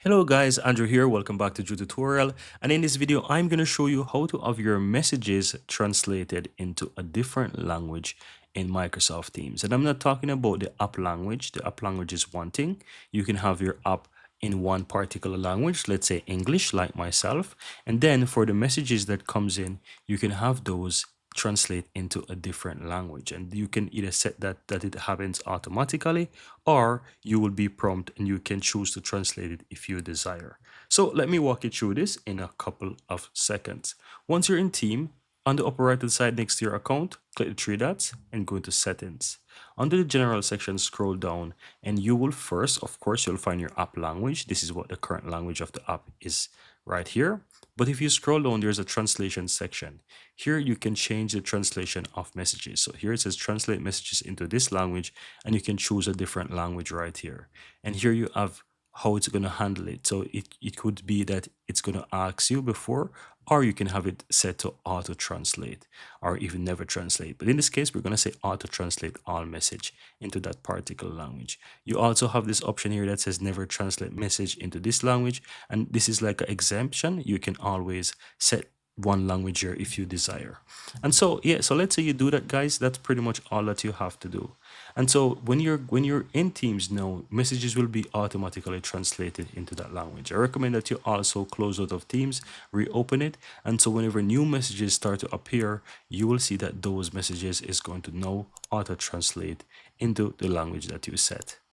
Hello guys, Andrew here. Welcome back to Drew Tutorial. And in this video, I'm going to show you how to have your messages translated into a different language in Microsoft Teams. And I'm not talking about the app language. The app language is one thing. You can have your app in one particular language, let's say English, like myself. And then for the messages that comes in, you can have those translate into a different language, and you can either set that it happens automatically, or you will be prompt and you can choose to translate it if you desire. So let me walk you through this in a couple of seconds. Once you're in team, on the upper right hand side next to your account, click the three dots and go into settings. Under the general section, scroll down and you will first, of course, you'll find your app language. This is what the current language of the app is right here. But if you scroll down, there's a translation section. Here you can change the translation of messages. So here it says translate messages into this language, and you can choose a different language right here. And here you have how it's going to handle it. So it could be that it's going to ask you before, or you can have it set to auto translate or even never translate. But in this case, we're going to say auto translate all message into that particular language. You also have this option here that says never translate message into this language. And this is like an exemption. You can always set one language here if you desire. And so yeah, so let's say you do that, guys. That's pretty much all that you have to do. And so when you're in Teams now, messages will be automatically translated into that language. I recommend that you also close out of Teams, reopen it, and so whenever new messages start to appear, you will see that those messages is going to now auto translate into the language that you set.